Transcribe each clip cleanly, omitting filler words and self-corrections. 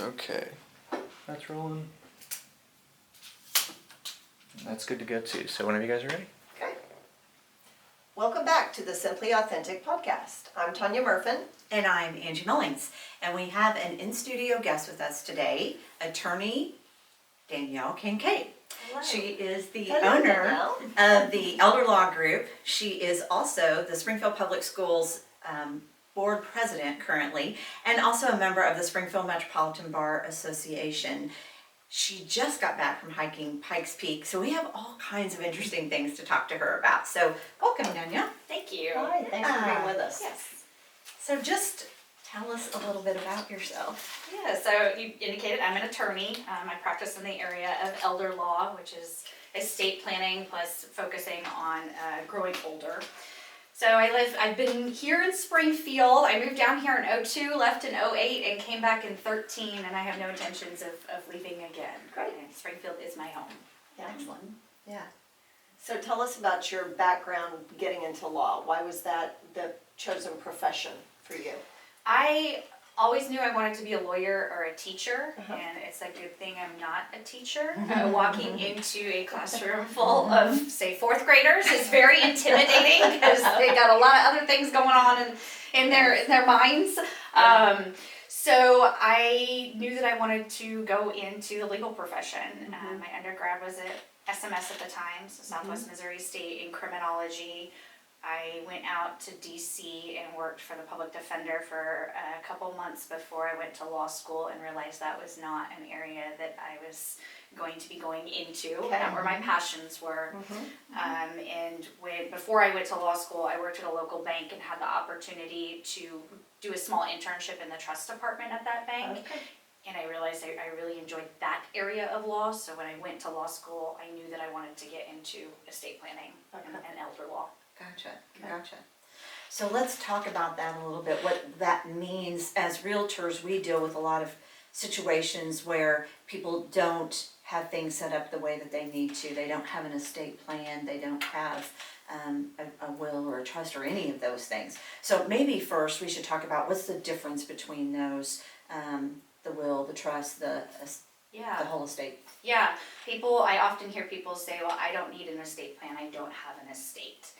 Okay, that's rolling. That's good to go too. So whenever you guys are ready. Okay. Welcome back to the Simply Authentic podcast. I'm Tanya Murfin. And I'm Angie Mullings. And we have an in-studio guest with us today, attorney Danielle Kincaid. Hello. She is the Hello, owner Danielle. of the Elder Law Group. She is also the Springfield Public Schools board president currently, and also a member of the Springfield Metropolitan Bar Association. She just got back from hiking Pikes Peak, so we have all kinds of interesting things to talk to her about. So welcome, Danielle. Thank you. Hi, thanks for being with us. Yes. So just tell us a little bit about yourself. Yeah, so you indicated I'm an attorney. I practice in the area of elder law, which is estate planning plus focusing on growing older. So I've been here in Springfield. I moved down here in 2002, left in 2008, and came back in 2013, and I have no intentions of leaving again. Great. And Springfield is my home. Yeah. Excellent. Yeah. So tell us about your background getting into law. Why was that the chosen profession for you? I always knew I wanted to be a lawyer or a teacher, Uh-huh. and it's a good thing I'm not a teacher. Walking into a classroom full of, say, fourth graders is very intimidating because they got a lot of other things going on in their minds. So I knew that I wanted to go into the legal profession. My undergrad was at SMS at the time, so Southwest Missouri State in criminology. I went out to DC and worked for the public defender for a couple months before I went to law school and realized that was not an area that I was going to be going into, not where my passions were. And before I went to law school, I worked at a local bank and had the opportunity to do a small internship in the trust department at that bank. Okay. And I realized I really enjoyed that area of law, so when I went to law school, I knew that I wanted to get into estate planning and elder law. Gotcha. So let's talk about that a little bit, what that means. As realtors, we deal with a lot of situations where people don't have things set up the way that they need to. They don't have an estate plan, they don't have a will or a trust or any of those things. So maybe first we should talk about what's the difference between those, the will, the trust, the whole estate. Yeah, I often hear people say, well, I don't need an estate plan, I don't have an estate.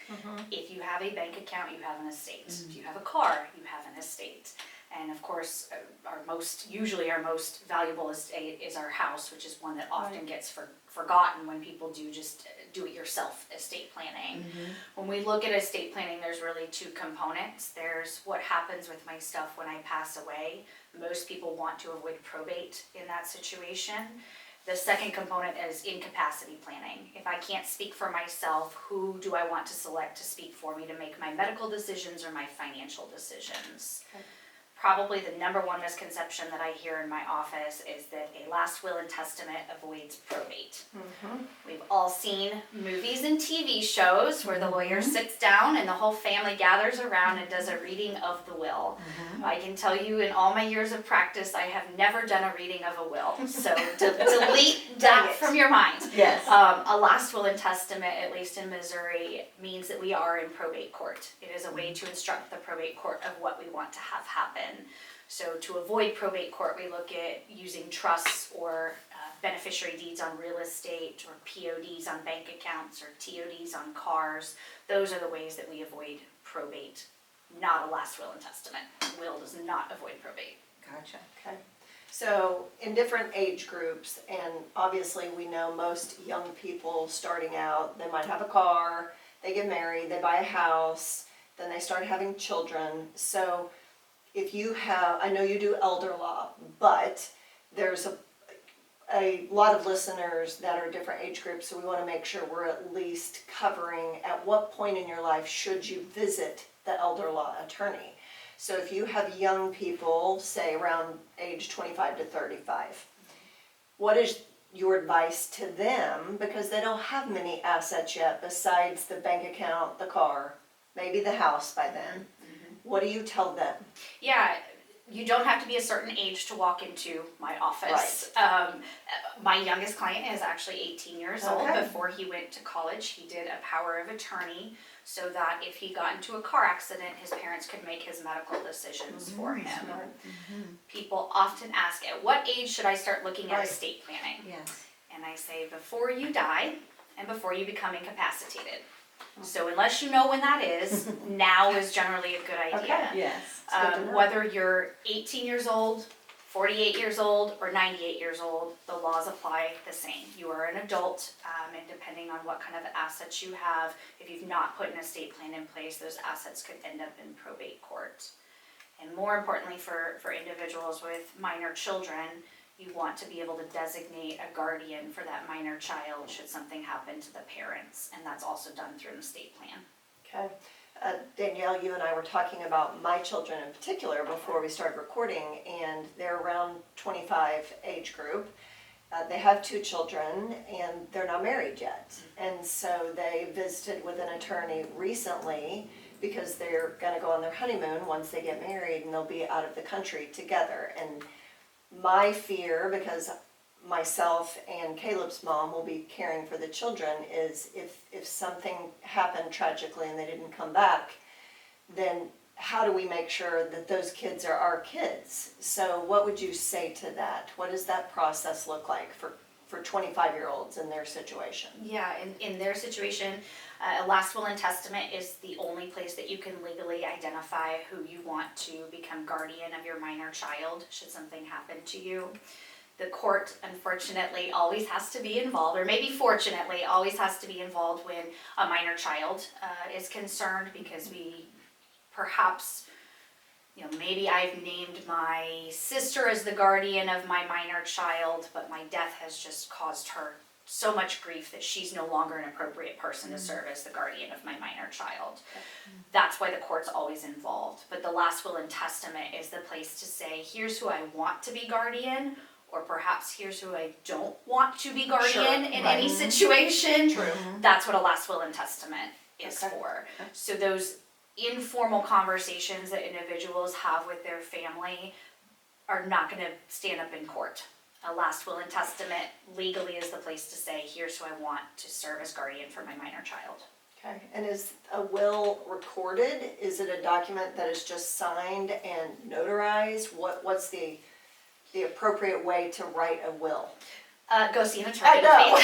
If you have a bank account, you have an estate. If you have a car, you have an estate. And of course, our most valuable estate is our house, which is one that often gets forgotten when people do just do-it-yourself estate planning. When we look at estate planning, there's really two components. There's what happens with my stuff when I pass away. Most people want to avoid probate in that situation. The second component is incapacity planning. If I can't speak for myself, who do I want to select to speak for me to make my medical decisions or my financial decisions? Okay. Probably the number one misconception that I hear in my office is that a last will and testament avoids probate. We've all seen movies and TV shows where the lawyer sits down and the whole family gathers around and does a reading of the will. I can tell you in all my years of practice, I have never done a reading of a will. So delete that from your mind. Yes. A last will and testament, at least in Missouri, means that we are in probate court. It is a way to instruct the probate court of what we want to have happen. So to avoid probate court, we look at using trusts or beneficiary deeds on real estate or PODs on bank accounts or TODs on cars. Those are the ways that we avoid probate, not a last will and testament. Will does not avoid probate. Gotcha. Okay. So in different age groups, and obviously we know most young people starting out, they might have a car, they get married, they buy a house, then they start having children. So if you have, I know you do elder law, but there's a lot of listeners that are different age groups, so we want to make sure we're at least covering at what point in your life should you visit the elder law attorney. So if you have young people, say around age 25 to 35, what is your advice to them? Because they don't have many assets yet besides the bank account, the car, maybe the house by then. What do you tell them? Yeah, you don't have to be a certain age to walk into my office. My youngest client is actually 18 years old. Okay. Before he went to college, he did a power of attorney so that if he got into a car accident, his parents could make his medical decisions for him. Smart. People often ask, at what age should I start looking at Right. estate planning? Yes. And I say, before you die and before you become incapacitated. So unless you know when that is, now is generally a good idea. Okay. Yes. It's good to know. Whether you're 18 years old, 48 years old, or 98 years old, the laws apply the same. You are an adult, and depending on what kind of assets you have, if you've not put an estate plan in place, those assets could end up in probate court. And more importantly for individuals with minor children, you want to be able to designate a guardian for that minor child should something happen to the parents, and that's also done through an estate plan. Okay. Danielle, you and I were talking about my children in particular before we started recording, and they're around 25 age group. They have 2 children, and they're not married yet. And so they visited with an attorney recently because they're going to go on their honeymoon once they get married, and they'll be out of the country together. And my fear, because myself and Caleb's mom will be caring for the children, is if something happened tragically and they didn't come back, then how do we make sure that those kids are our kids? So what would you say to that? What does that process look like for 25-year-olds in their situation? Yeah, in their situation, a last will and testament is the only place that you can legally identify who you want to become guardian of your minor child should something happen to you. The court, unfortunately, always has to be involved, or maybe fortunately, always has to be involved when a minor child is concerned, because we perhaps, maybe I've named my sister as the guardian of my minor child, but my death has just caused her so much grief that she's no longer an appropriate person to serve as the guardian of my minor child. That's why the court's always involved. But the last will and testament is the place to say, here's who I want to be guardian, or perhaps here's who I don't want to be guardian Sure, in right. any situation. True. That's what a last will and testament is Okay. for. So those informal conversations that individuals have with their family are not going to stand up in court. A last will and testament legally is the place to say, here's who I want to serve as guardian for my minor child. Okay, and is a will recorded? Is it a document that is just signed and notarized? What's the appropriate way to write a will? Go see an attorney. I know.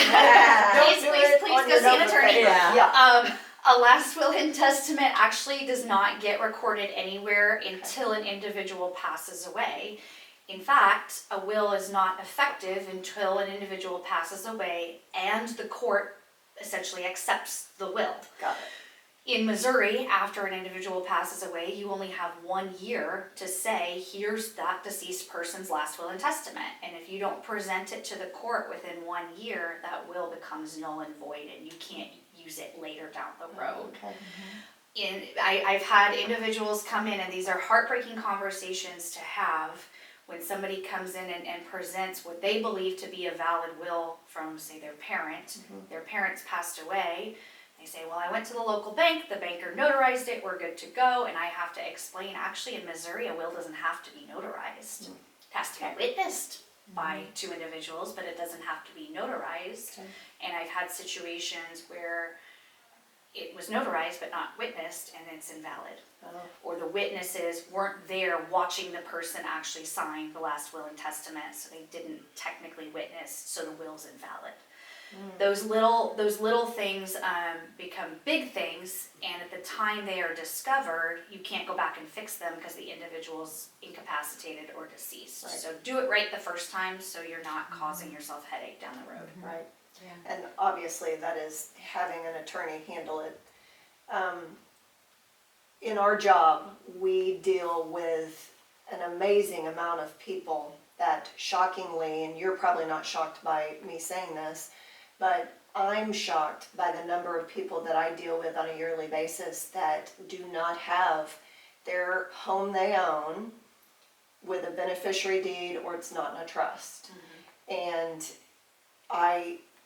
Please, Don't do please, it please on go your see an notebook. attorney. Yeah. A last will and testament actually does not get recorded anywhere until an individual passes away. In fact, a will is not effective until an individual passes away and the court essentially accepts the will. Got it. In Missouri, after an individual passes away, you only have 1 year to say, here's that deceased person's last will and testament. And if you don't present it to the court within 1 year, that will becomes null and void and you can't use it later down the road. Okay. I've had individuals come in, and these are heartbreaking conversations to have when somebody comes in and presents what they believe to be a valid will from, say, their parent. Their parents passed away. They say, well, I went to the local bank, the banker notarized it, we're good to go, and I have to explain, actually in Missouri, a will doesn't have to be notarized. It has to be witnessed by 2 individuals, but it doesn't have to be notarized. Okay. And I've had situations where it was notarized but not witnessed, and it's invalid. Oh, Or the witnesses weren't there watching the person actually sign the last will and testament, so they didn't technically witness, so the will's invalid. Those little things become big things, and at the time they are discovered, you can't go back and fix them because the individual's incapacitated or deceased. Right. So do it right the first time so you're not causing yourself headache down the road. right. Yeah. And obviously that is having an attorney handle it. In our job, we deal with an amazing amount of people that shockingly, and you're probably not shocked by me saying this, but I'm shocked by the number of people that I deal with on a yearly basis that do not have their home they own with a beneficiary deed, or it's not in a trust. And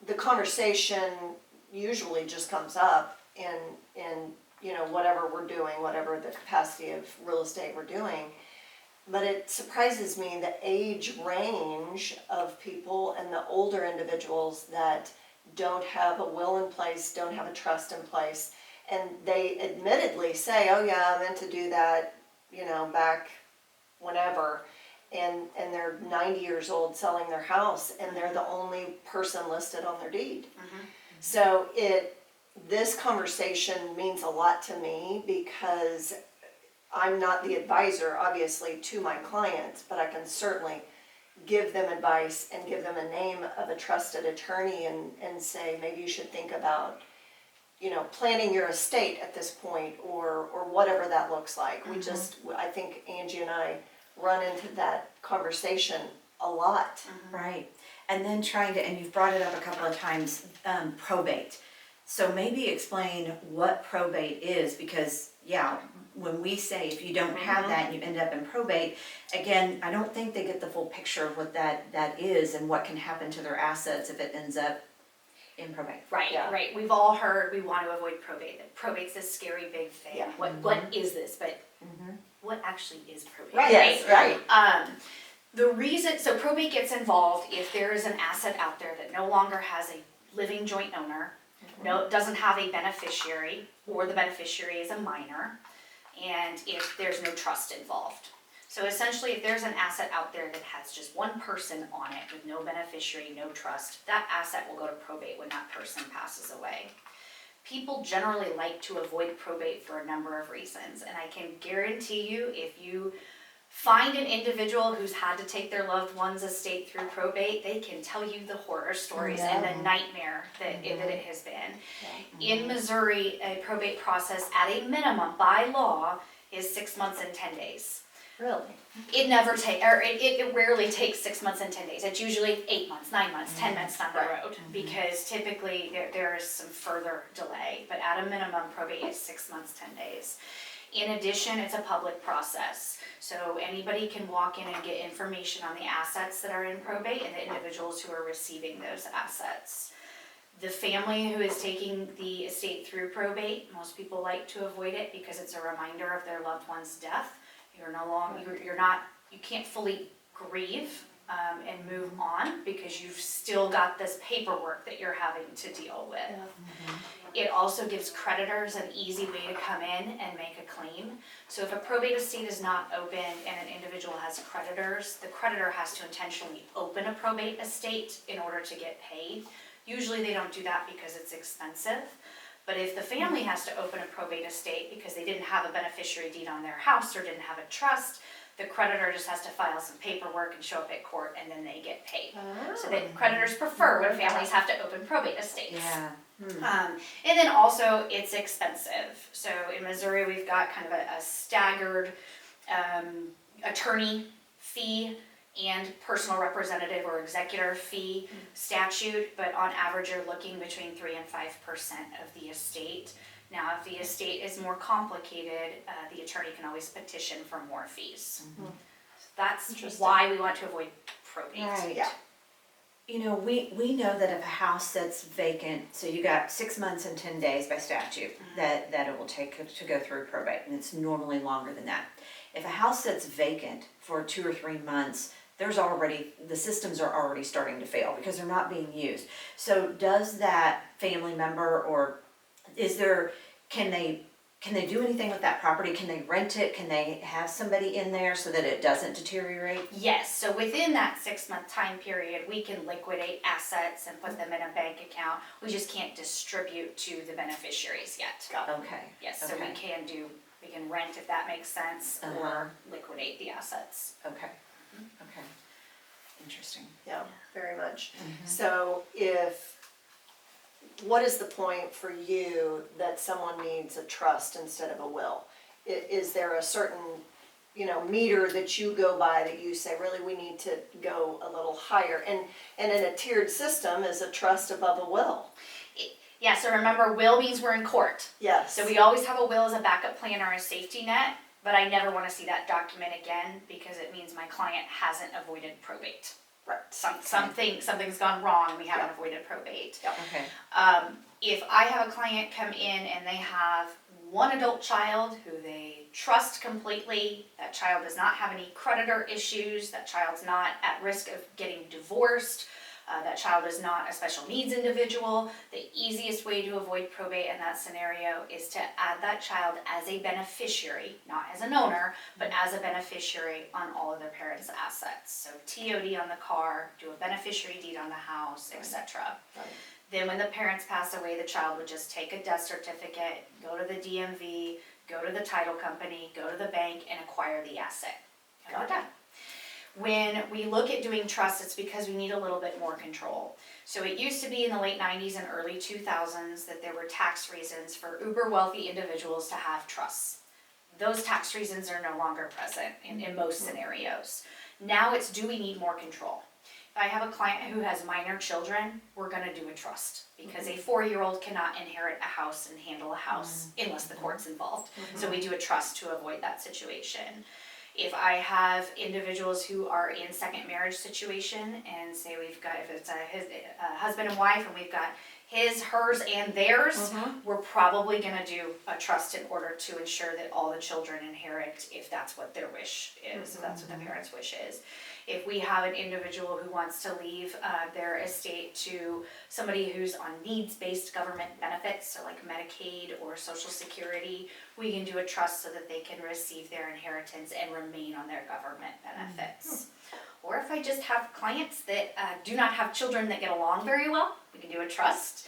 the conversation usually just comes up in whatever we're doing, whatever the capacity of real estate we're doing. But it surprises me the age range of people and the older individuals that don't have a will in place, don't have a trust in place. And they admittedly say, oh yeah, I meant to do that, back whenever. And they're 90 years old selling their house, and they're the only person listed on their deed. So this conversation means a lot to me because I'm not the advisor, obviously, to my clients, but I can certainly give them advice and give them a name of a trusted attorney and say, maybe you should think about, planning your estate at this point or whatever that looks like. I think Angie and I run into that conversation a lot. Right, and then and you've brought it up a couple of times, probate. So maybe explain what probate is, because, yeah, when we say if you don't have that and you end up in probate, again, I don't think they get the full picture of what that is and what can happen to their assets if it ends up in probate. Right, Yeah. right. We've all heard we want to avoid probate. That probate's this scary big thing. Yeah. What is this? But what actually is probate? Right. Yes, right. The reason, so probate gets involved if there is an asset out there that no longer has a living joint owner, doesn't have a beneficiary, or the beneficiary is a minor, and if there's no trust involved. So essentially, if there's an asset out there that has just one person on it with no beneficiary, no trust, that asset will go to probate when that person passes away. People generally like to avoid probate for a number of reasons, and I can guarantee you, if you find an individual who's had to take their loved one's estate through probate, they can tell you the horror stories and the nightmare that it has been. In Missouri, a probate process at a minimum by law is 6 months and 10 days. Really? It rarely takes 6 months and 10 days. It's usually 8 months, 9 months, 10 months down the road, because typically there is some further delay. But at a minimum, probate is 6 months, 10 days. In addition, it's a public process. So anybody can walk in and get information on the assets that are in probate and the individuals who are receiving those assets. The family who is taking the estate through probate, most people like to avoid it because it's a reminder of their loved one's death. You can't fully grieve and move on because you've still got this paperwork that you're having to deal with. It also gives creditors an easy way to come in and make a claim. So if a probate estate is not open and an individual has creditors, the creditor has to intentionally open a probate estate in order to get paid. Usually they don't do that because it's expensive. But if the family has to open a probate estate because they didn't have a beneficiary deed on their house or didn't have a trust, the creditor just has to file some paperwork and show up at court, and then they get paid. So that creditors prefer when families have to open probate estates. Yeah. And then also, it's expensive. So in Missouri, we've got kind of a staggered attorney fee and personal representative or executor fee statute, but on average, you're looking between 3 and 5% of the estate. Now, if the estate is more complicated, the attorney can always petition for more fees. That's why we want to avoid probate. Right. Yeah. You know, we know that if a house sits vacant, so you got 6 months and 10 days by statute that it will take to go through probate, and it's normally longer than that. If a house sits vacant for 2 or 3 months, the systems are already starting to fail because they're not being used. So does that family member, or can they do anything with that property? Can they rent it? Can they have somebody in there so that it doesn't deteriorate? Yes, so within that 6 month time period, we can liquidate assets and put them in a bank account. We just can't distribute to the beneficiaries yet. Okay. Yes, so Okay. we can rent if that makes sense, or liquidate the assets. Okay. Okay. Interesting. Yeah, very much. So what is the point for you that someone needs a trust instead of a will? Is there a certain, meter that you go by that you say, really, we need to go a little higher? And in a tiered system, is a trust above a will? Yeah, so remember, will means we're in court. Yes. So we always have a will as a backup plan or a safety net, but I never want to see that document again because it means my client hasn't avoided probate. Right. Something's gone wrong, we haven't avoided probate. Okay. If I have a client come in and they have one adult child who they trust completely, that child does not have any creditor issues, that child's not at risk of getting divorced, that child is not a special needs individual. The easiest way to avoid probate in that scenario is to add that child as a beneficiary, not as an owner, but as a beneficiary on all of their parents' assets. So TOD on the car, do a beneficiary deed on the house, etc. Right. Then when the parents pass away, the child would just take a death certificate, go to the DMV, go to the title company, go to the bank, and acquire the asset. And we're done. When we look at doing trusts, it's because we need a little bit more control. So it used to be in the late 90s and early 2000s that there were tax reasons for uber wealthy individuals to have trusts. Those tax reasons are no longer present in most scenarios. Now it's, do we need more control? If I have a client who has minor children, we're gonna do a trust, because a 4-year-old cannot inherit a house and handle a house unless the court's involved. So we do a trust to avoid that situation. If I have individuals who are in second marriage situation, and say we've got, if it's a husband and wife, and we've got his, hers, and theirs, we're probably gonna do a trust in order to ensure that all the children inherit if that's what their wish is, if that's what the parents' wish is. If we have an individual who wants to leave their estate to somebody who's on needs-based government benefits, so like Medicaid or Social Security, we can do a trust so that they can receive their inheritance and remain on their government benefits. Or if I just have clients that do not have children that get along very well, we can do a trust.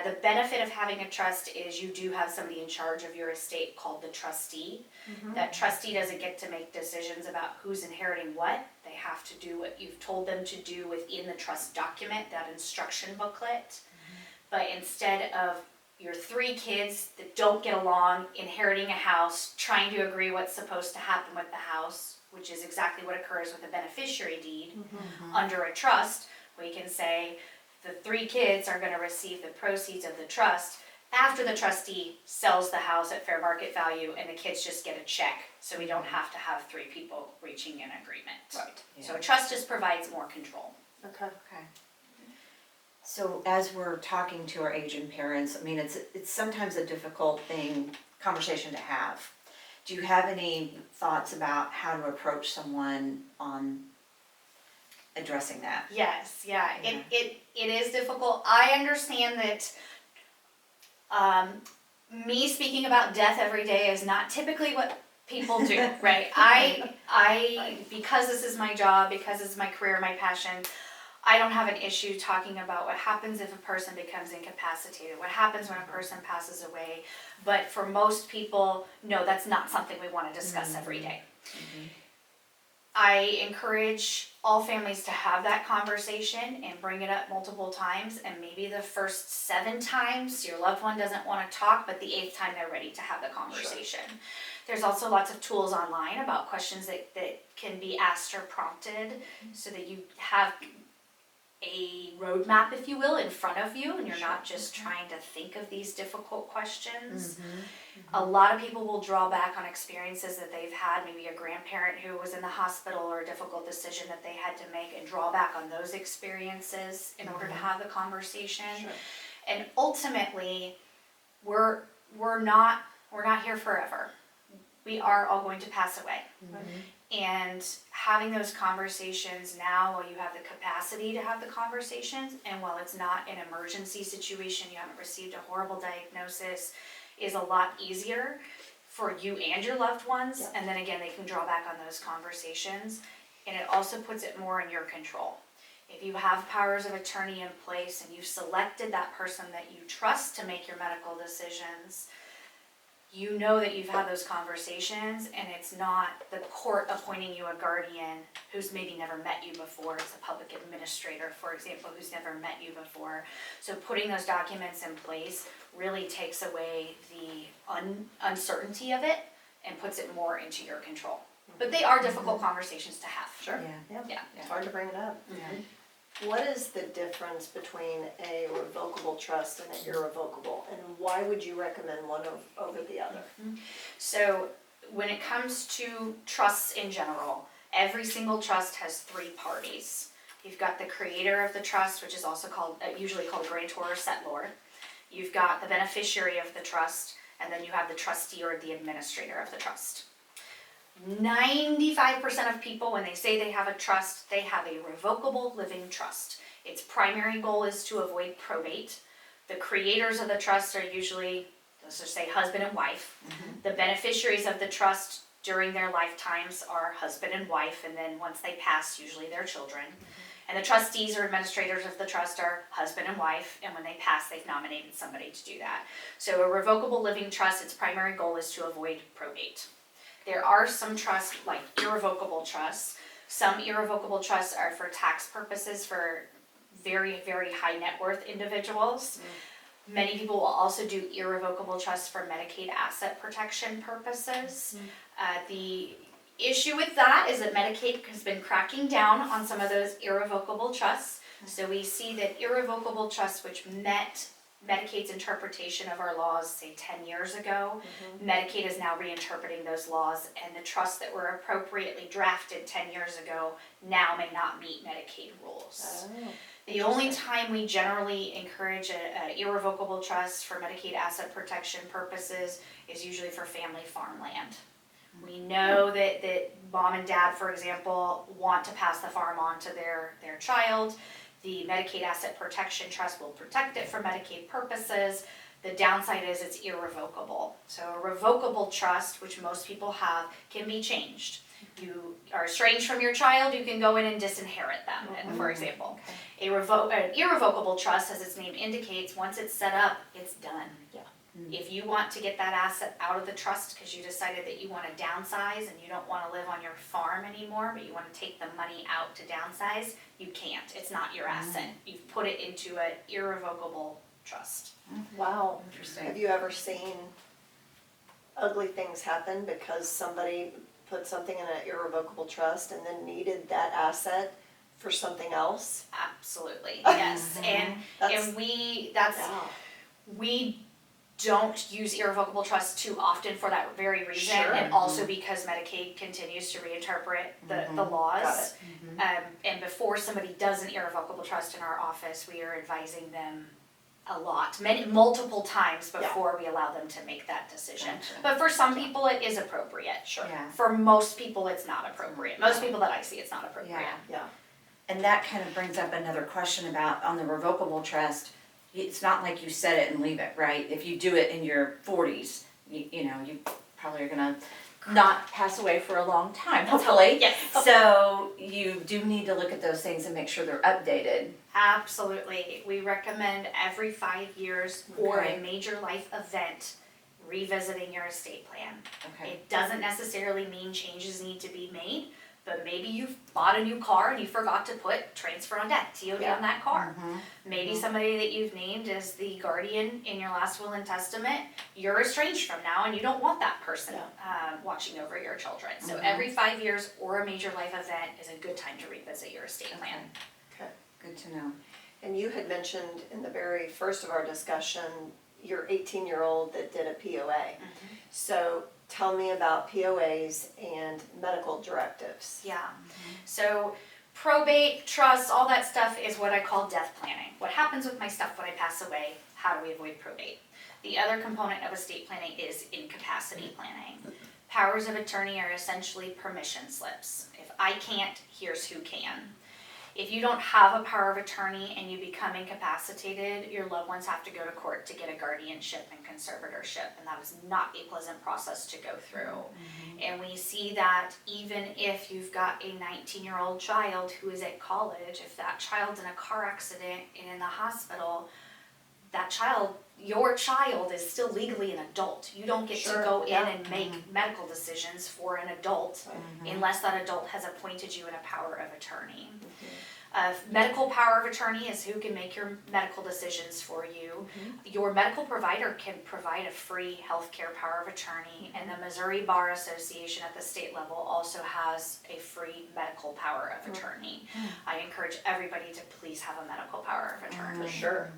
The benefit of having a trust is you do have somebody in charge of your estate called the trustee. That trustee doesn't get to make decisions about who's inheriting what. They have to do what you've told them to do within the trust document, that instruction booklet. But instead of your 3 kids that don't get along inheriting a house, trying to agree what's supposed to happen with the house, which is exactly what occurs with a beneficiary deed under a trust, we can say the 3 kids are gonna receive the proceeds of the trust after the trustee sells the house at fair market value, and the kids just get a check, so we don't have to have 3 people reaching an agreement. Right. So a trust just provides more control. Okay. Okay. So as we're talking to our aging parents, I mean, it's sometimes a difficult conversation to have. Do you have any thoughts about how to approach someone on addressing that? Yes, yeah, Yeah. it is difficult. I understand that me speaking about death every day is not typically what people do, right? I because this is my job, because it's my career, my passion, I don't have an issue talking about what happens if a person becomes incapacitated, what happens when a person passes away. But for most people, no, that's not something we want to discuss every day. I encourage all families to have that conversation and bring it up multiple times, and maybe the first 7 times your loved one doesn't want to talk, but the 8th time they're ready to have the conversation. Sure. There's also lots of tools online about questions that can be asked or prompted, so that you have a roadmap, if you will, in front of you, and you're not just trying to think of these difficult questions. A lot of people will draw back on experiences that they've had, maybe a grandparent who was in the hospital, or a difficult decision that they had to make, and draw back on those experiences in order to have the conversation. Sure. And ultimately, we're not here forever. We are all going to pass away. And having those conversations now, while you have the capacity to have the conversations, and while it's not an emergency situation, you haven't received a horrible diagnosis, is a lot easier for you and your loved ones. Yep. And then again, they can draw back on those conversations, and it also puts it more in your control. If you have powers of attorney in place, and you've selected that person that you trust to make your medical decisions, you know that you've had those conversations, and it's not the court appointing you a guardian who's maybe never met you before. It's a public administrator, for example, who's never met you before. So putting those documents in place really takes away the uncertainty of it and puts it more into your control. But they are difficult conversations to have. Sure. Yeah. It's hard to bring it up. Yeah. What is the difference between a revocable trust and an irrevocable, and why would you recommend one over the other? So when it comes to trusts in general, every single trust has 3 parties. You've got the creator of the trust, which is also called, usually called grantor or settlor. You've got the beneficiary of the trust, and then you have the trustee or the administrator of the trust. 95% of people, when they say they have a trust, they have a revocable living trust. Its primary goal is to avoid probate. The creators of the trust are usually, let's just say, husband and wife. The beneficiaries of the trust during their lifetimes are husband and wife, and then once they pass, usually their children. And the trustees or administrators of the trust are husband and wife, and when they pass, they've nominated somebody to do that. So a revocable living trust, its primary goal is to avoid probate. There are some trusts, like irrevocable trusts. Some irrevocable trusts are for tax purposes for very, very high net worth individuals. Many people will also do irrevocable trusts for Medicaid asset protection purposes. The issue with that is that Medicaid has been cracking down on some of those irrevocable trusts. So we see that irrevocable trusts, which met Medicaid's interpretation of our laws, say 10 years ago, Medicaid is now reinterpreting those laws, and the trusts that were appropriately drafted 10 years ago now may not meet Medicaid rules. The only time we generally encourage an irrevocable trust for Medicaid asset protection purposes is usually for family farmland. We know that mom and dad, for example, want to pass the farm on to their child. The Medicaid Asset Protection Trust will protect it for Medicaid purposes. The downside is it's irrevocable. So a revocable trust, which most people have, can be changed. You are estranged from your child, you can go in and disinherit them, for example. An irrevocable trust, as its name indicates, once it's set up, it's done. If you want to get that asset out of the trust because you decided that you want to downsize and you don't want to live on your farm anymore, but you want to take the money out to downsize, you can't. It's not your asset. You've put it into an irrevocable trust. Wow. Interesting. Have you ever seen ugly things happen because somebody put something in an irrevocable trust and then needed that asset for something else? Absolutely, yes. That's- and we Wow. we don't use irrevocable trusts too often for that very reason, Sure. and also because Medicaid continues to reinterpret the laws. And before somebody does an irrevocable trust in our office, we are advising them a lot, multiple times before we allow them to make that decision. Gotcha. But for some people, it is appropriate. Sure. Yeah. For most people, it's not appropriate. Most people that I see, it's not appropriate. Yeah. Yeah. And that kind of brings up another question about on the revocable trust. It's not like you set it and leave it, right? If you do it in your 40s, you know, you probably are gonna not pass away for a long time, hopefully. Yes. So you do need to look at those things and make sure they're updated. Absolutely. We recommend every 5 years or Okay. a major life event revisiting your estate plan. Okay. It doesn't necessarily mean changes need to be made, but maybe you've bought a new car and you forgot to put transfer on debt, TOD on that car. Maybe somebody that you've named as the guardian in your last will and testament, you're estranged from now and you don't want that person watching over your children. So every 5 years or a major life event is a good time to revisit your estate plan. Okay. Good to know. And you had mentioned in the very first of our discussion, your 18-year-old that did a POA. So tell me about POAs and medical directives. Yeah. So probate, trust, all that stuff is what I call death planning. What happens with my stuff when I pass away? How do we avoid probate? The other component of estate planning is incapacity planning. Powers of attorney are essentially permission slips. If I can't, here's who can. If you don't have a power of attorney and you become incapacitated, your loved ones have to go to court to get a guardianship and conservatorship, and that is not a pleasant process to go through. And we see that even if you've got a 19-year-old child who is at college, if that child's in a car accident and in the hospital, that child, your child is still legally an adult. You don't get to go in and make medical decisions for an adult unless that adult has appointed you in a power of attorney. Medical power of attorney is who can make your medical decisions for you. Your medical provider can provide a free healthcare power of attorney, and the Missouri Bar Association at the state level also has a free medical power of attorney. I encourage everybody to please have a medical power of attorney. For sure.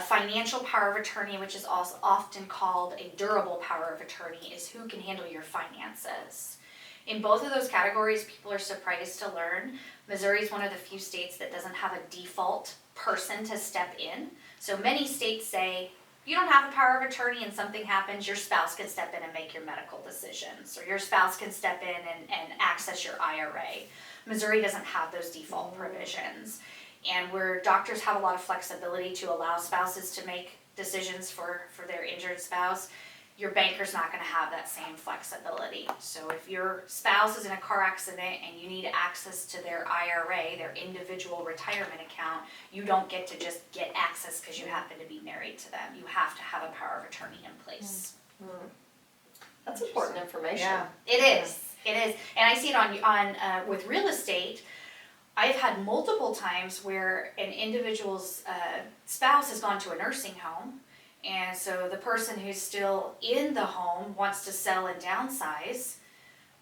Financial power of attorney, which is also often called a durable power of attorney, is who can handle your finances. In both of those categories, people are surprised to learn Missouri is one of the few states that doesn't have a default person to step in. So many states say, You don't have the power of attorney and something happens, your spouse can step in and make your medical decisions, or your spouse can step in and access your IRA. Missouri doesn't have those default provisions. And where doctors have a lot of flexibility to allow spouses to make decisions for their injured spouse, your banker's not gonna have that same flexibility. So if your spouse is in a car accident and you need access to their IRA, their individual retirement account, you don't get to just get access because you happen to be married to them. You have to have a power of attorney in place. That's important information. Yeah. It is, and I see it on with real estate. I've had multiple times where an individual's spouse has gone to a nursing home, and so the person who's still in the home wants to sell and downsize.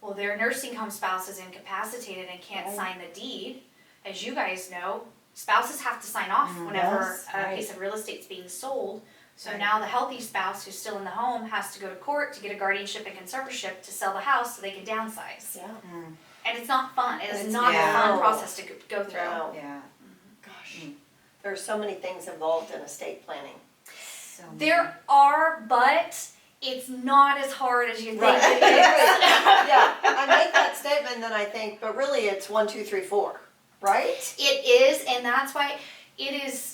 Well, their nursing home spouse is incapacitated and can't sign the deed. As you guys know, spouses have to sign off whenever Yes, a piece of real estate's being sold. So Right. now the healthy spouse who's still in the home has to go to court to get a guardianship and conservatorship to sell the house so they can downsize. Yeah. And it's not fun. It is It's not a fun no. process to go through. No. Yeah. Gosh. There are so many things involved in estate planning. So There are, but it's not as hard as you think Right. it is. Yeah, I make that statement, then I think, but really it's 1, 2, 3, 4, right? It is, and that's why it is.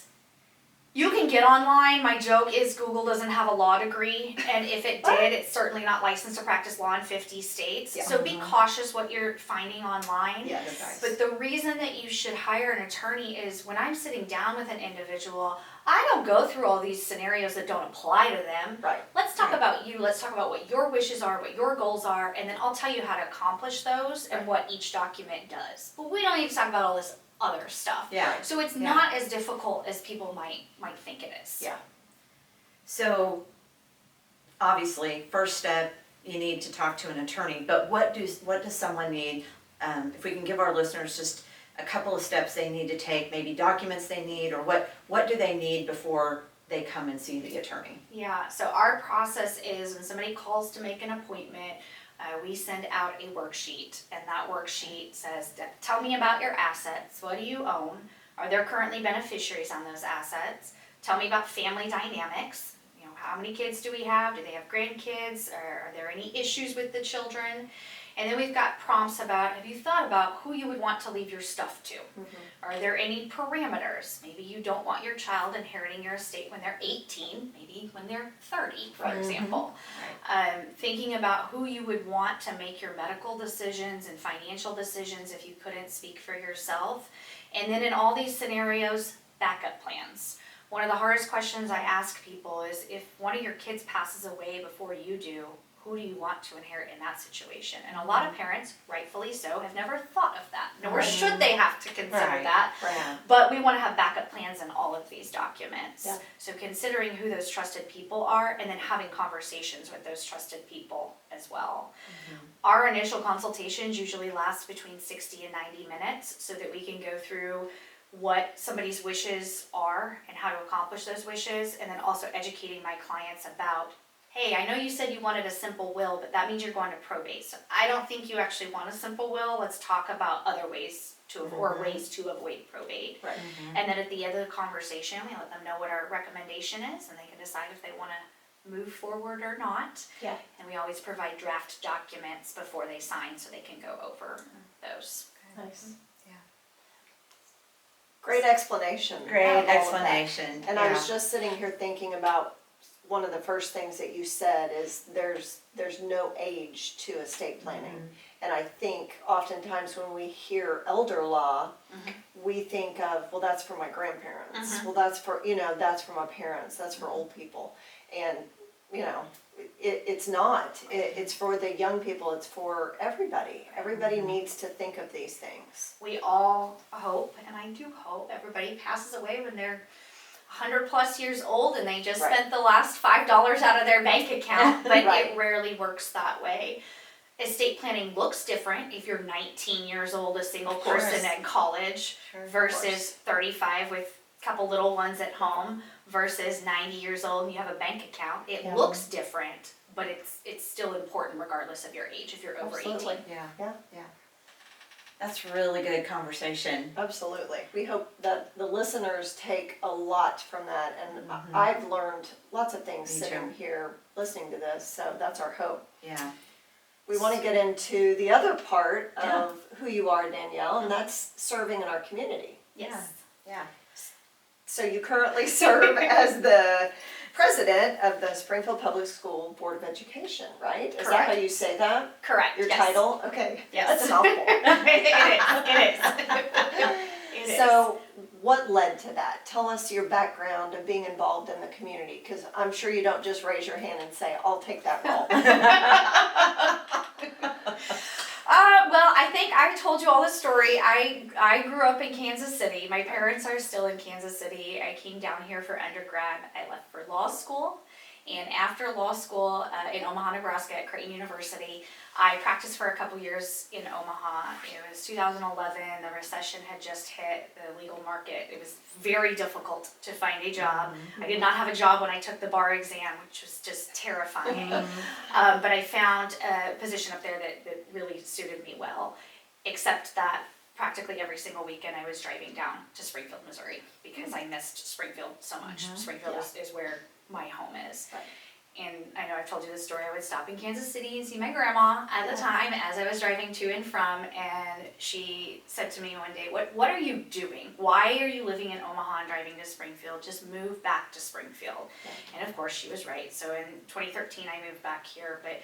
You can get online. My joke is Google doesn't have a law degree, and if it did, it's certainly not licensed to practice law in 50 states. Yeah. So be cautious what you're finding online. Yes. But the reason that you should hire an attorney is when I'm sitting down with an individual, I don't go through all these scenarios that don't apply to them. Right. Let's talk Right. about you. Let's talk about what your wishes are, what your goals are, and then I'll tell you how to accomplish those and what each document does. But we don't need to talk about all this other stuff. Yeah. So it's Yeah. not as difficult as people might think it is. Yeah. So, obviously, first step, you need to talk to an attorney, but what does someone need? If we can give our listeners just a couple of steps they need to take, maybe documents they need, or what do they need before they come and see the attorney? Yeah, so our process is when somebody calls to make an appointment, we send out a worksheet, and that worksheet says, tell me about your assets. What do you own? Are there currently beneficiaries on those assets? Tell me about family dynamics. You know, how many kids do we have? Do they have grandkids? Are there any issues with the children? And then we've got prompts about, have you thought about who you would want to leave your stuff to? Are there any parameters? Maybe you don't want your child inheriting your estate when they're 18, maybe when they're 30, for example. Thinking about who you would want to make your medical decisions and financial decisions if you couldn't speak for yourself. And then in all these scenarios, backup plans. One of the hardest questions I ask people is if one of your kids passes away before you do, who do you want to inherit in that situation? And a lot of parents, rightfully so, have never thought of that, nor should they have to consider Right. that. Right. But we want to have backup plans in all of these documents. Yeah. So considering who those trusted people are and then having conversations with those trusted people as well. Our initial consultations usually last between 60 and 90 minutes so that we can go through what somebody's wishes are and how to accomplish those wishes, and then also educating my clients about, hey, I know you said you wanted a simple will, but that means you're going to probate. So I don't think you actually want a simple will. Let's talk about other ways to, or ways to avoid probate. Right. And then at the end of the conversation, we let them know what our recommendation is, and they can decide if they want to move forward or not. Yeah. And we always provide draft documents before they sign so they can go over those. Nice. Yeah. Great explanation. Great of all of that. explanation. And yeah. I was just sitting here thinking about one of the first things that you said is there's no age to estate planning. And I think oftentimes when we hear elder law, we think of, well, that's for my grandparents. Well, that's for, that's for my parents. That's for old people. And, it's not. It's for the young people. It's for everybody. Everybody needs to think of these things. We all hope, and I do hope, everybody passes away when they're 100 plus years old and they just Right. spent the last $5 out of their bank account, but Right. it rarely works that way. Estate planning looks different if you're 19 years old, a single Of course. person in college, Sure, of versus 35 with a couple little ones at home, versus 90 years old and you have a bank account. It Yeah. looks different, but it's still important regardless of your age if you're over Absolutely. 18. Yeah. Yeah. Yeah. That's really good conversation. Absolutely. We hope that the listeners take a lot from that, and I've learned lots of things Me sitting too. here listening to this, so that's our hope. Yeah. We want to get into the other part Yeah. of who you are, Danielle, and that's serving in our community. Yes. Yeah. So you currently serve as the president of the Springfield Public School Board of Education, right? Is that how Correct. you say that? Correct. Your yes. title? Okay. Yes. That's a mouthful. It is. It is. So what led to that? Tell us your background of being involved in the community, because I'm sure you don't just raise your hand and say, I'll take that role. Well, I think I told you all the story. I grew up in Kansas City. My parents are still in Kansas City. I came down here for undergrad. I left for law school. And after law school in Omaha, Nebraska at Creighton University, I practiced for a couple years in Omaha. It was 2011. The recession had just hit the legal market. It was very difficult to find a job. I did not have a job when I took the bar exam, which was just terrifying. But I found a position up there that really suited me well, except that practically every single weekend I was driving down to Springfield, Missouri, because I missed Springfield so much. Springfield is where my home is. Right. And I know I've told you this story, I would stop in Kansas City and see my grandma at the time as I was driving to and from, and she said to me one day, what are you doing? Why are you living in Omaha and driving to Springfield? Just move back to Springfield. And of course she was right. So in 2013 I moved back here, but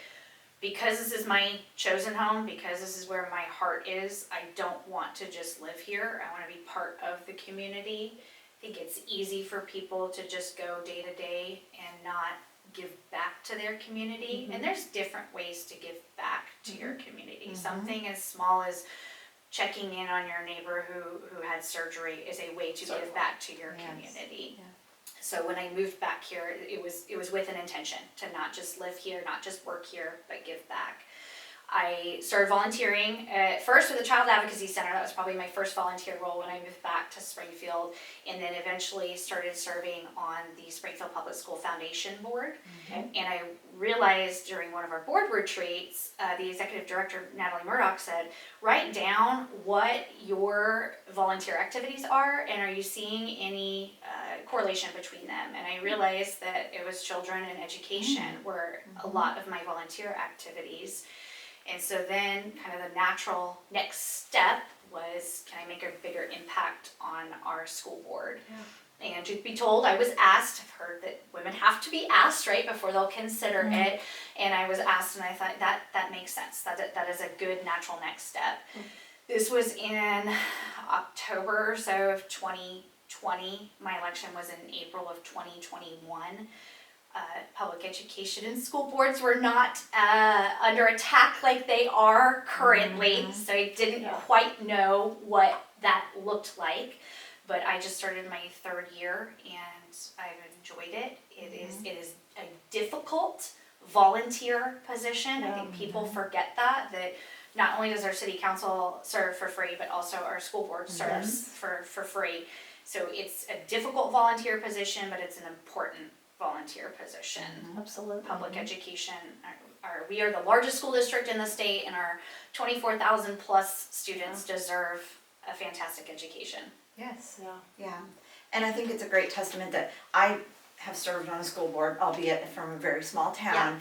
because this is my chosen home, because this is where my heart is, I don't want to just live here. I want to be part of the community. I think it's easy for people to just go day to day and not give back to their community. And there's different ways to give back to your community. Something as small as checking in on your neighbor who had surgery is a way to give back to your community. Yeah. So when I moved back here, it was with an intention to not just live here, not just work here, but give back. I started volunteering at first with the Child Advocacy Center. That was probably my first volunteer role when I moved back to Springfield, and then eventually started serving on the Springfield Public School Foundation Board. Okay. And I realized during one of our board retreats, the executive director, Natalie Murdoch, said, write down what your volunteer activities are, and are you seeing any correlation between them? And I realized that it was children and education were a lot of my volunteer activities. And so then kind of the natural next step was, can I make a bigger impact on our school board? Yeah. And truth be told, I was asked, I've heard that women have to be asked, right, before they'll consider it. And I was asked, and I thought that makes sense. That is a good natural next step. This was in October or so of 2020. My election was in April of 2021. Public education and school boards were not under attack like they are currently, so I didn't quite know what that looked like, but I just started my third year and I've enjoyed it. It is a difficult volunteer position. I think people forget that not only does our city council serve for free, but also our school board serves for free. So it's a difficult volunteer position, but it's an important volunteer position. Absolutely. Public education, we are the largest school district in the state, and our 24,000 plus students deserve a fantastic education. Yes. Yeah. Yeah. And I think it's a great testament that I have served on a school board, albeit from a very small town.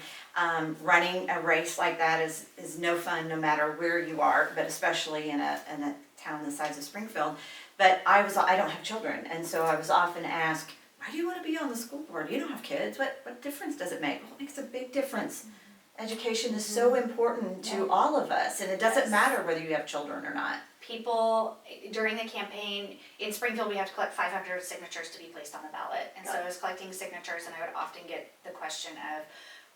Running a race like that is no fun no matter where you are, but especially in a town the size of Springfield. But I don't have children, and so I was often asked, why do you want to be on the school board? You don't have kids. What difference does it make? Well, it makes a big difference. Education is so important to all of us, and it doesn't matter whether you have children or not. People, during the campaign, in Springfield, we have to collect 500 signatures to be placed on the ballot. And so I was collecting signatures, and I would often get the question of,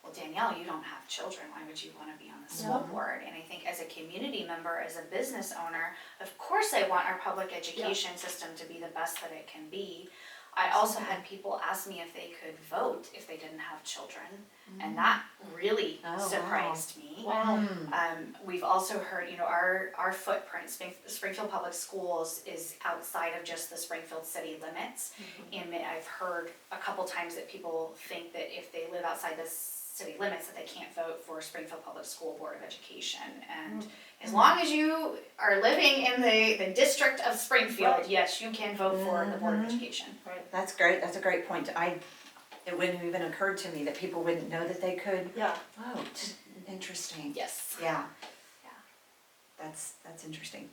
well, Danielle, you don't have children. Why would you want to be on the school board? And I think as a community member, as a business owner, of course I want our public education system to be the best that it can be. I also had people ask me if they could vote if they didn't have children, and that really surprised me. Wow. We've also heard, our footprint, Springfield Public Schools, is outside of just the Springfield city limits. And I've heard a couple times that people think that if they live outside the city limits that they can't vote for Springfield Public School Board of Education. And as long as you are living in the district of Springfield, Right. yes, you can vote for the Board of Education. That's great, that's a great point. It wouldn't have even occurred to me that people wouldn't know that they could Yeah. vote. Interesting. Yes. Yeah. Yeah. That's interesting.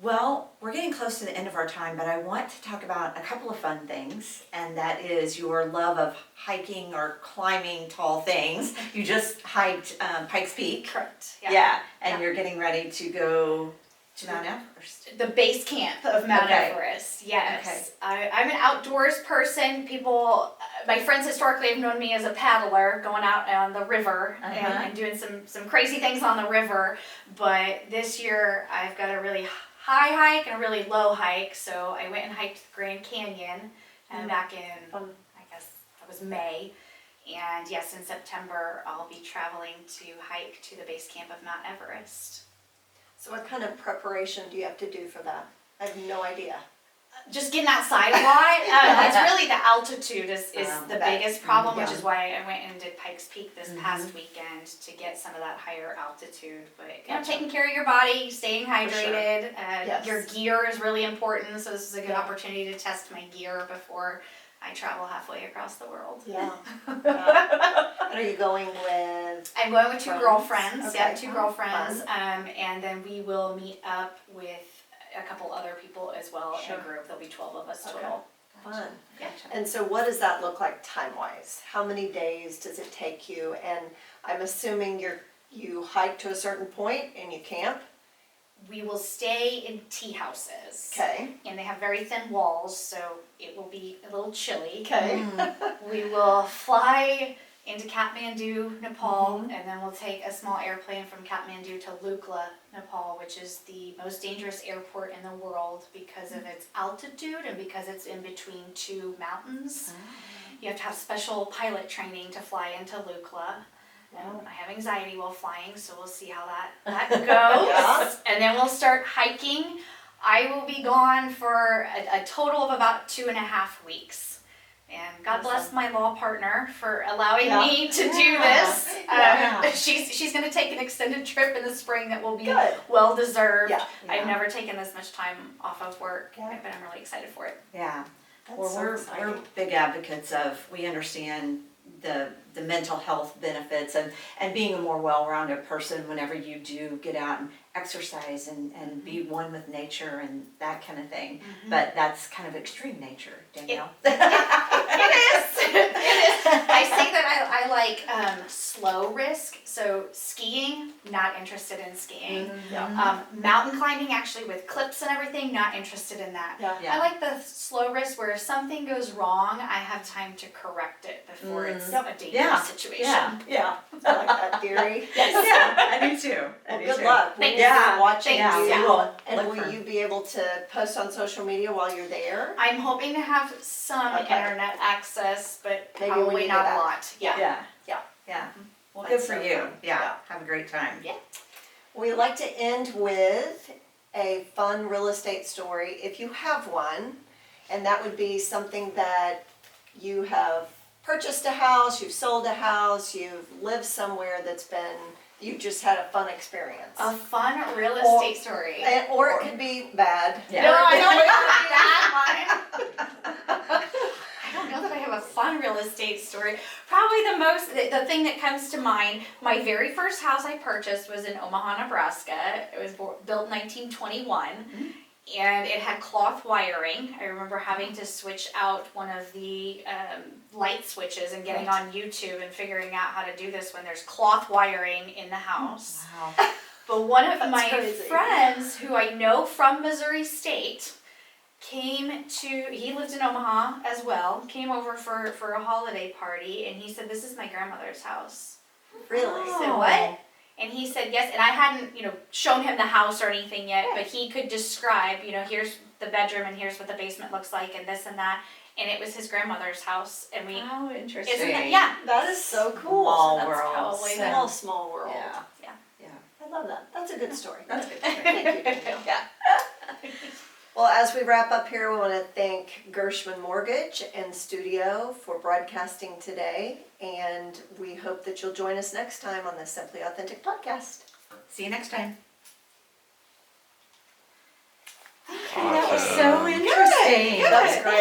Well, we're getting close to the end of our time, but I want to talk about a couple of fun things, and that is your love of hiking or climbing tall things. You just hiked Pikes Peak. Correct. Yeah, and Yeah. you're getting ready to go to Mount Everest. The base camp of Mount Okay. Everest, yes. Okay. I'm an outdoors person. People, my friends historically have known me as a paddler, going out on the river and doing some crazy things on the river. But this year I've got a really high hike and a really low hike. So I went and hiked the Grand Canyon back in, Fun. I guess that was May. And yes, in September I'll be traveling to hike to the base camp of Mount Everest. So what kind of preparation do you have to do for that? I have no idea. Just getting outside a lot. It's really the altitude is the Okay. biggest problem, which Yeah. is why I went and did Pikes Peak this past weekend to get some of that higher altitude. But you know, Gotcha. taking care of your body, staying sure. hydrated. Yes. Your gear is really important, so this is a good Yeah. opportunity to test my gear before I travel halfway across the world. Yeah. Yeah. And are you going with? I'm going with two Friends? girlfriends. Yeah, Okay. two Oh, girlfriends. fun. And then we will meet up with a couple other people as well Sure. in a group. There'll be 12 of us Okay. total. Fun. Gotcha. And so what does that look like time-wise? How many days does it take you? And I'm assuming you hike to a certain point and you camp? We will stay in tea houses. Okay. And they have very thin walls, so it will be a little chilly. Okay. We will fly into Kathmandu, Nepal, and then we'll take a small airplane from Kathmandu to Lukla, Nepal, which is the most dangerous airport in the world because of its altitude and because it's in between two mountains. You have to have special pilot training to fly into Lukla. I have anxiety while flying, so we'll see how that goes. Yeah. And then we'll start hiking. I will be gone for a total of about 2.5 weeks. And God bless my law partner for allowing me to do this. Yeah. She's going to take an extended trip in the spring that will be Good. well deserved. Yeah. I've never taken this much time off of work, Yeah. but I'm really excited for it. Yeah. That's Well, so we're exciting. big advocates of, we understand the mental health benefits and being a more well-rounded person whenever you do get out and exercise and be one with nature and that kind of thing. But that's kind of extreme nature, Danielle. It is. It is. I say that I like slow risk. So skiing, not interested in skiing. Yeah. Mountain climbing, actually with clips and everything, not interested in that. Yeah. Yeah. I like the slow risk where if something goes wrong, I have time to correct it before it's a dangerous Yeah. situation. Yeah. Yeah. I like that theory. Yes. Yeah, I do too. Well, good luck. Thanks. We'll Yeah. be watching Thanks. you. Yeah, we will. And Look will for- you be able to post on social media while you're there? I'm hoping to have some Okay. internet access, but Maybe when probably you not get a back. lot. Yeah. Yeah. Yeah. Yeah. Well, That's good for so you. fun. Yeah. Yeah. Have a great time. Yeah. We like to end with a fun real estate story, if you have one, and that would be something that you have purchased a house, you've sold a house, you've lived somewhere that's been, you've just had a fun experience. A fun real Or- estate story. Or it could be bad. Yeah. No, I don't have that one. I don't know that I have a fun real estate story. Probably the thing that comes to mind, my very first house I purchased was in Omaha, Nebraska. It was built in 1921. And it had cloth wiring. I remember having to switch out one of the light switches and getting on YouTube and figuring out how to do this when there's cloth wiring in the house. Wow. But one of my crazy. friends who I know from Missouri State he lived in Omaha as well, came over for a holiday party, and he said, "This is my grandmother's house." Really? I said, "What?" And he said, "Yes," and I hadn't, shown him the house or anything yet, but he could describe, here's the bedroom and here's what the basement looks like and this and that, and it was his grandmother's house, and we, How interesting. isn't that, yeah. That is so cool. Small That's world. probably the- Small, small world. Yeah. Yeah. Yeah. I love that. That's a good story. That's good. Thank you, Danielle. Yeah. Well, Well, as we wrap up here, we want to thank Gershman Mortgage and Studio for broadcasting today, and we hope that you'll join us next time on the Simply Authentic podcast. See you next time. That was so Awesome. interesting. That was great.